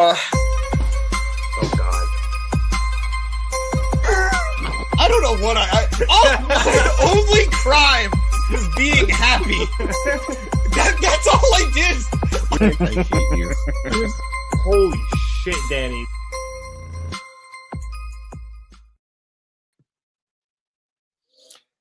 Oh God. I don't know what my only crime was being happy. That's all I did. I hate you. Holy shit, Danny.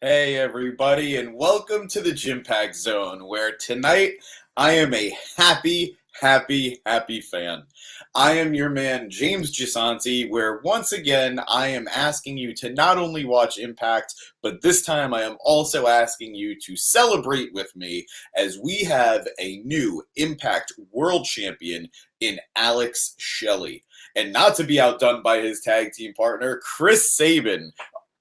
Hey everybody, and welcome to the Gym Pack Zone, where tonight I am a happy fan. I am your man, James Gisanti, where once again I am asking you to not only watch Impact, but this time I am also asking you to celebrate with me as we have a new Impact World Champion in Alex Shelley. And not to be outdone by his tag team partner, Chris Sabin,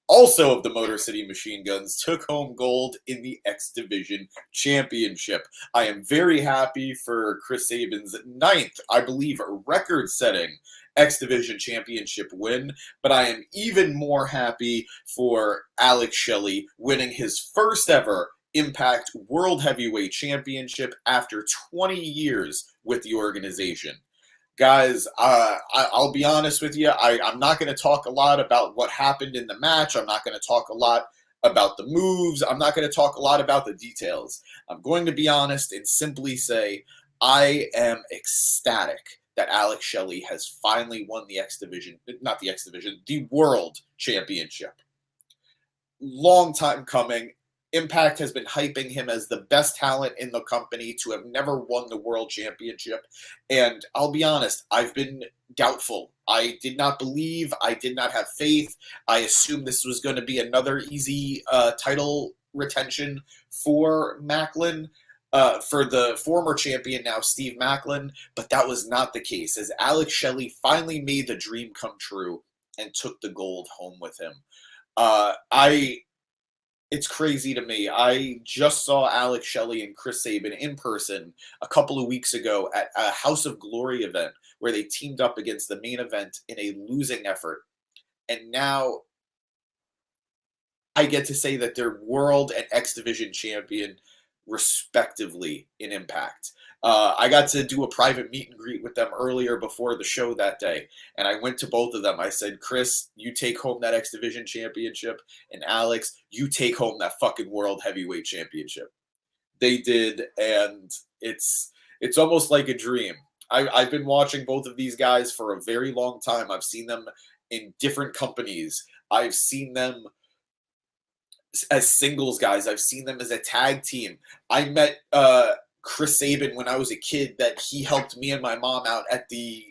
also of the Motor City Machine Guns, took home gold in the X Division Championship. I am very happy for Chris Sabin's ninth, I believe, record-setting X Division Championship win, but I am even more happy for Alex Shelley winning his first ever Impact World Heavyweight Championship after 20 years with the organization. Guys, I'll be honest with you. I'm not going to talk a lot about what happened in the match. I'm not going to talk a lot about the moves. I'm not going to talk a lot about the details. I'm going to be honest and simply say I am ecstatic that Alex Shelley has finally won the X Division, not the X Division, the World Championship. Long time coming. Impact has been hyping him as the best talent in the company to have never won the World Championship. And I'll be honest, I've been doubtful. I did not believe. I did not have faith. I assumed this was going to be another easy title retention for Macklin, for the former champion, now Steve Macklin. But that was not the case, as Alex Shelley finally made the dream come true and took the gold home with him. It's crazy to me. I just saw Alex Shelley and Chris Sabin in person a couple of weeks ago at a House of Glory event where they teamed up against the main event in a losing effort. And now I get to say that they're World and X Division champion respectively in Impact. I got to do a private meet and greet with them earlier before the show that day, and I went to both of them. I said, Chris, you take home that X Division championship, and Alex, you take home that fucking World Heavyweight Championship. They did, and it's almost like a dream. I've been watching both of these guys for a very long time. I've seen them in different companies. I've seen them as singles guys. I've seen them as a tag team. I met Chris Sabin when I was a kid, that he helped me and my mom out at the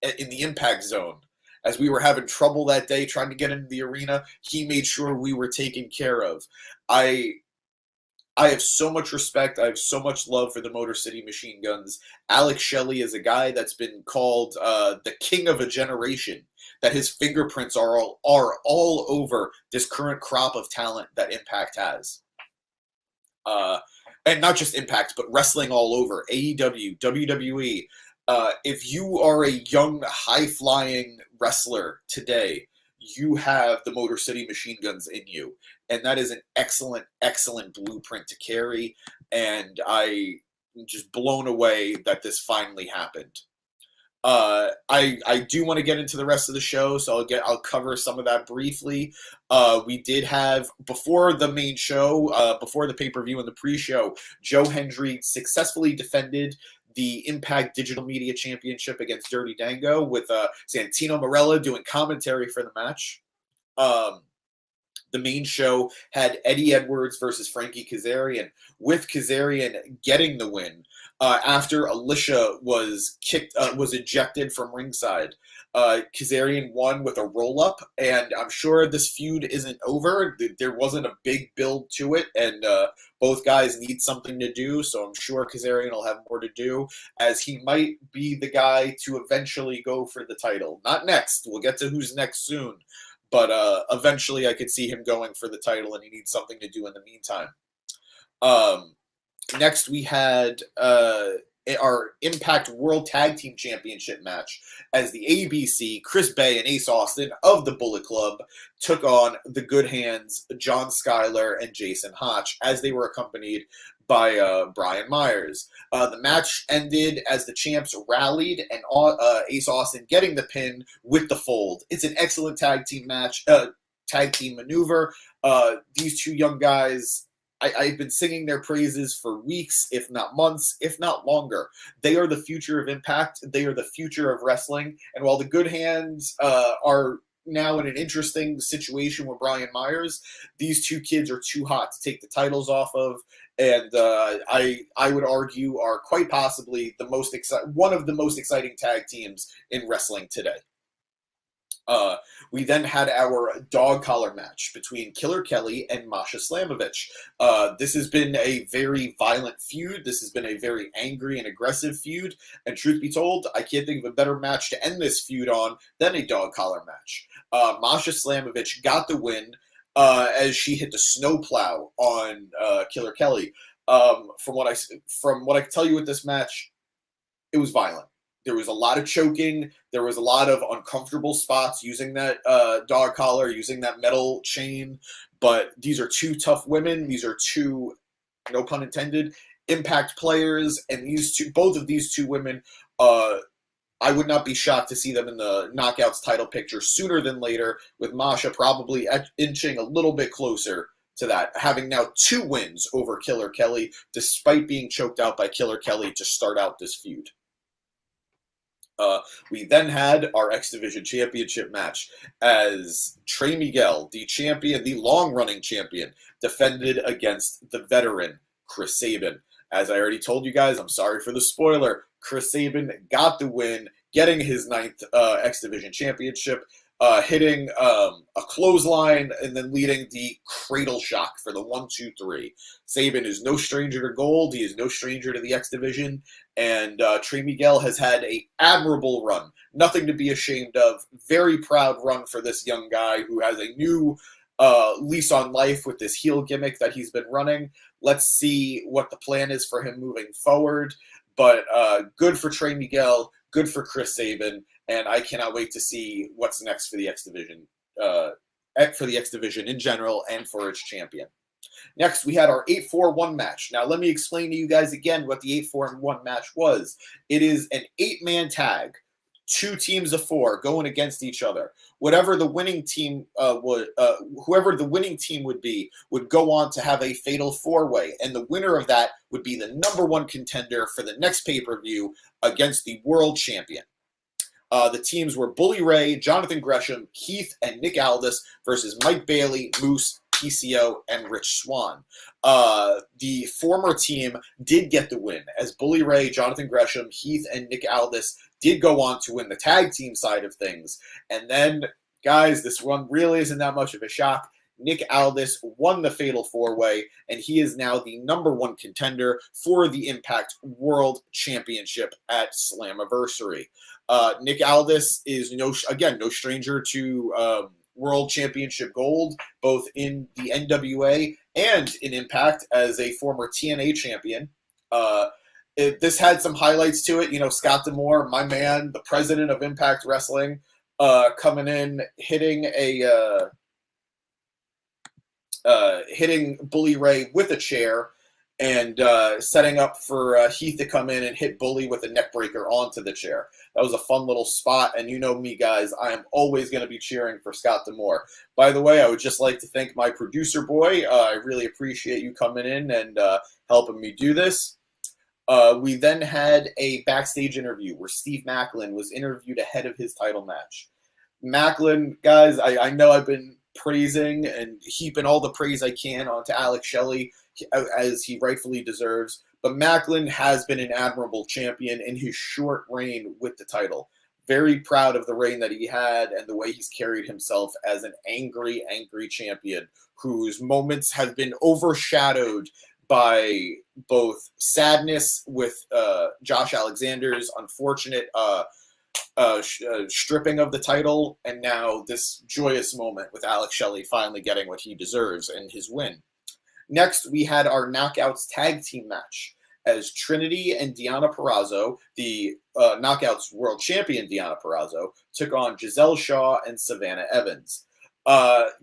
in the Impact Zone. As we were having trouble that day trying to get into the arena, he made sure we were taken care of. I have so much respect. I have so much love for the Motor City Machine Guns. Alex Shelley is a guy that's been called the king of a generation, that his fingerprints are all over this current crop of talent that Impact has. And not just Impact, but wrestling all over, AEW, WWE. If you are a young, high-flying wrestler today, you have the Motor City Machine Guns in you. And that is an excellent, excellent blueprint to carry. And I'm just blown away that this finally happened. I do want to get into the rest of the show, so I'll cover some of that briefly. We did have, before the main show, before the pay-per-view and the pre-show, Joe Hendry successfully defended the Impact Digital Media Championship against Dirty Dango, with Santino Marella doing commentary for the match. The main show had Eddie Edwards versus Frankie Kazarian, with Kazarian getting the win after Alicia was ejected from ringside. Kazarian won with a roll-up, and I'm sure this feud isn't over. There wasn't a big build to it, and both guys need something to do, so I'm sure Kazarian will have more to do, as he might be the guy to eventually go for the title. Not next. We'll get to who's next soon. But eventually I could see him going for the title, and he needs something to do in the meantime. Next we had our Impact World Tag Team Championship match as the ABC, Chris Bay and Ace Austin of the Bullet Club took on the Good Hands, John Skyler and Jason Hotch, as they were accompanied by Brian Myers. The match ended as the champs rallied and Ace Austin getting the pin with the fold. It's an excellent tag team match, tag team maneuver. These two young guys, I've been singing their praises for weeks, if not months, if not longer. They are the future of Impact. They are the future of wrestling. And while the Good Hands are now in an interesting situation with Brian Myers, these two kids are too hot to take the titles off of. And I would argue are quite possibly one of the most exciting tag teams in wrestling today. We then had our dog collar match between Killer Kelly and Masha Slamovich. This has been a very violent feud. This has been a very angry and aggressive feud. And truth be told, I can't think of a better match to end this feud on than a dog collar match. Masha Slamovich got the win as she hit the snowplow on Killer Kelly. From what I can tell you with this match, it was violent. There was a lot of choking. There was a lot of uncomfortable spots using that dog collar, using that metal chain. But these are two tough women. These are two, no pun intended, Impact players. And both of these two women, I would not be shocked to see them in the Knockouts title picture sooner than later, with Masha probably inching a little bit closer to that, having now 2 wins over Killer Kelly, despite being choked out by Killer Kelly to start out this feud. We then had our X Division Championship match as Trey Miguel, the champion, the long-running champion, defended against the veteran Chris Sabin. As I already told you guys, I'm sorry for the spoiler, Chris Sabin got the win, getting his 9th X Division Championship, hitting a clothesline and then leading the cradle shock for the 1-2-3. Sabin is no stranger to gold. He is no stranger to the X Division. And Trey Miguel has had an admirable run. Nothing to be ashamed of. Very proud run for this young guy who has a new lease on life with this heel gimmick that he's been running. Let's see what the plan is for him moving forward. But good for Trey Miguel. Good for Chris Sabin. And I cannot wait to see what's next for the X Division, in general, and for its champion. Next, we had our 8-4-1 match. Now, let me explain to you guys again what the 8-4-1 match was. It is an 8-man tag, 2 teams of 4 going against each other. Whoever the winning team would be would go on to have a fatal 4-way, and the winner of that would be the #1 contender for the next pay-per-view against the world champion. The teams were Bully Ray, Jonathan Gresham, Keith, and Nick Aldis versus Mike Bailey, Moose, PCO, and Rich Swann. The former team did get the win, as Bully Ray, Jonathan Gresham, Heath, and Nick Aldis did go on to win the tag team side of things. And then, guys, this one really isn't that much of a shock. Nick Aldis won the Fatal 4-Way, and he is now the #1 contender for the Impact World Championship at Slammiversary. Nick Aldis is no stranger to World Championship gold, both in the NWA and in Impact as a former TNA champion. This had some highlights to it. You know, Scott D'Amore, my man, the president of Impact Wrestling, coming in, hitting Bully Ray with a chair and setting up for Heath to come in and hit Bully with a neck breaker onto the chair. That was a fun little spot, and you know me, guys. I am always going to be cheering for Scott D'Amore. By the way, I would just like to thank my producer boy. I really appreciate you coming in and helping me do this. We then had a backstage interview where Steve Maclin was interviewed ahead of his title match. Maclin, guys, I know I've been praising and heaping all the praise I can onto Alex Shelley, as he rightfully deserves. But Maclin has been an admirable champion in his short reign with the title. Very proud of the reign that he had and the way he's carried himself as an angry, angry champion whose moments have been overshadowed by both sadness with Josh Alexander's unfortunate stripping of the title, and now this joyous moment with Alex Shelley finally getting what he deserves and his win. Next, we had our Knockouts tag team match as Trinity and Deonna Purrazzo, the Knockouts World Champion Deonna Purrazzo, took on Giselle Shaw and Savannah Evans.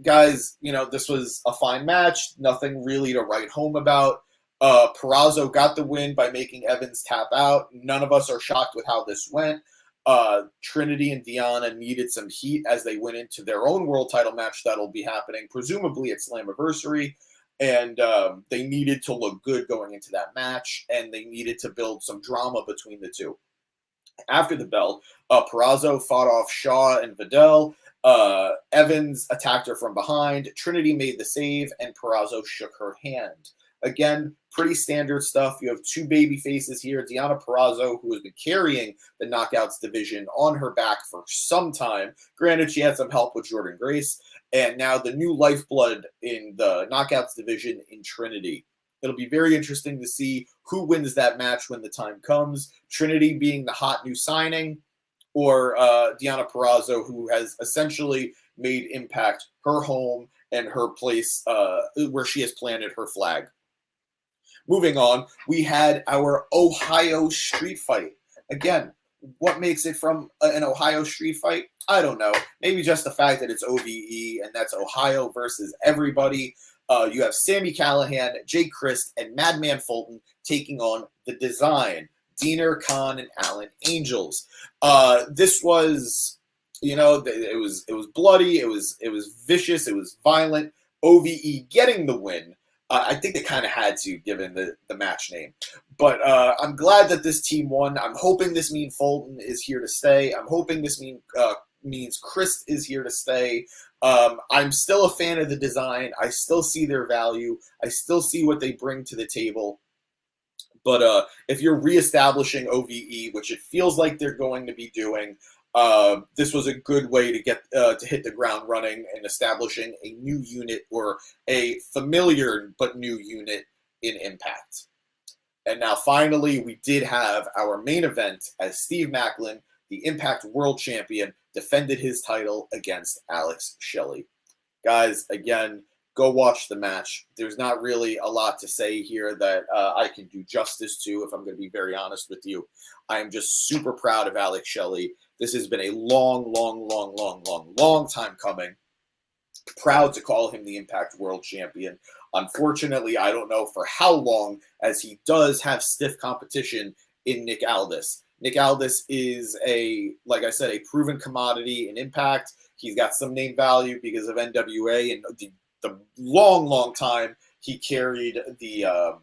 Guys, this was a fine match. Nothing really to write home about. Purrazzo got the win by making Evans tap out. None of us are shocked with how this went. Trinity and Deonna needed some heat as they went into their own world title match that'll be happening, presumably at Slammiversary. And they needed to look good going into that match, and they needed to build some drama between the two. After the bell, Purrazzo fought off Shaw and Vidal. Evans attacked her from behind. Trinity made the save, and Purrazzo shook her hand. Again, pretty standard stuff. You have two baby faces here. Deonna Purrazzo, who has been carrying the Knockouts division on her back for some time. Granted, she had some help with Jordynne Grace. And now the new lifeblood in the Knockouts division in Trinity. It'll be very interesting to see who wins that match when the time comes. Trinity being the hot new signing, or Deonna Purrazzo, who has essentially made Impact her home and her place where she has planted her flag. Moving on, we had our Ohio street fight. Again, what makes it from an Ohio street fight? I don't know. Maybe just the fact that it's OVE and that's Ohio versus everybody. You have Sami Callihan, Jake Christ, and Madman Fulton taking on The Design, Diener, Khan, and Alan Angels. This was, it was bloody. It was vicious. It was violent. OVE getting the win. I think they kind of had to, given the match name. But I'm glad that this team won. I'm hoping this means Fulton is here to stay. I'm hoping this means Chris is here to stay. I'm still a fan of The Design. I still see their value. I still see what they bring to the table. But if you're reestablishing OVE, which it feels like they're going to be doing, this was a good way to get to hit the ground running and establishing a new unit, or a familiar but new unit in Impact. And now finally, we did have our main event as Steve Maclin, the Impact World Champion, defended his title against Alex Shelley. Guys, again, go watch the match. There's not really a lot to say here that I can do justice to, if I'm going to be very honest with you. I am just super proud of Alex Shelley. This has been a long time coming. Proud to call him the Impact World Champion. Unfortunately, I don't know for how long, as he does have stiff competition in Nick Aldis. Nick Aldis is like I said, a proven commodity in Impact. He's got some name value because of NWA and the long time he carried the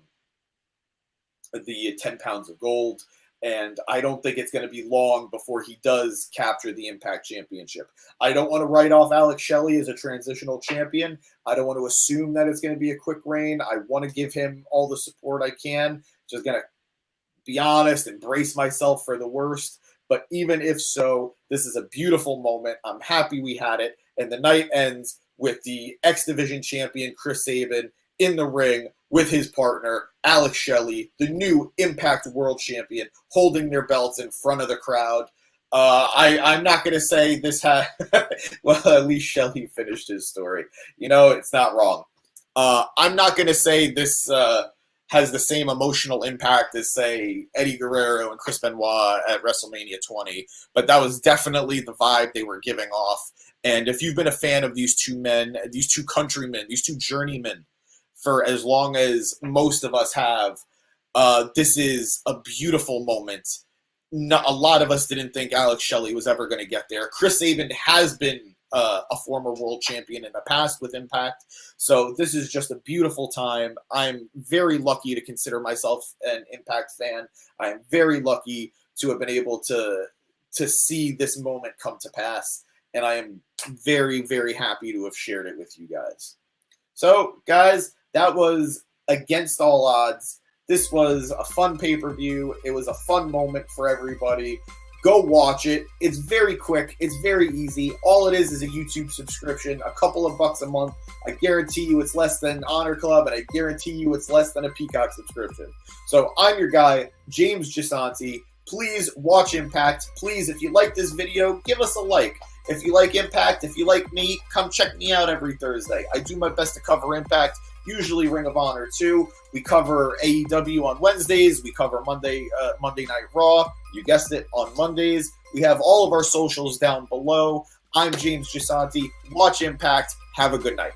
10 pounds of gold. And I don't think it's going to be long before he does capture the Impact Championship. I don't want to write off Alex Shelley as a transitional champion. I don't want to assume that it's going to be a quick reign. I want to give him all the support I can. Just going to be honest and brace myself for the worst. But even if so, this is a beautiful moment. I'm happy we had it. And the night ends with the X Division champion, Chris Sabin, in the ring with his partner, Alex Shelley, the new Impact World Champion, holding their belts in front of the crowd. I'm not going to say this had... well, at least Shelley finished his story. It's not wrong. I'm not going to say this has the same emotional impact as, say, Eddie Guerrero and Chris Benoit at WrestleMania 20, but that was definitely the vibe they were giving off. And if you've been a fan of these two men, these two countrymen, these two journeymen, for as long as most of us have, this is a beautiful moment. A lot of us didn't think Alex Shelley was ever going to get there. Chris Sabin has been a former world champion in the past with Impact, so this is just a beautiful time. I'm very lucky to consider myself an Impact fan. I am very lucky to have been able to see this moment come to pass, and I am very, very happy to have shared it with you guys. So, guys, that was Against All Odds. This was a fun pay-per-view. It was a fun moment for everybody. Go watch it. It's very quick. It's very easy. All it is a YouTube subscription, a couple of bucks a month. I guarantee you it's less than Honor Club, and I guarantee you it's less than a Peacock subscription. So I'm your guy, James Gisanti. Please watch Impact. Please, if you like this video, give us a like. If you like Impact, if you like me, come check me out every Thursday. I do my best to cover Impact usually Ring of Honor too. We cover AEW on Wednesdays. We cover Monday Night Raw. You guessed it, on Mondays. We have all of our socials down below. I'm James Gisanti. Watch Impact. Have a good night.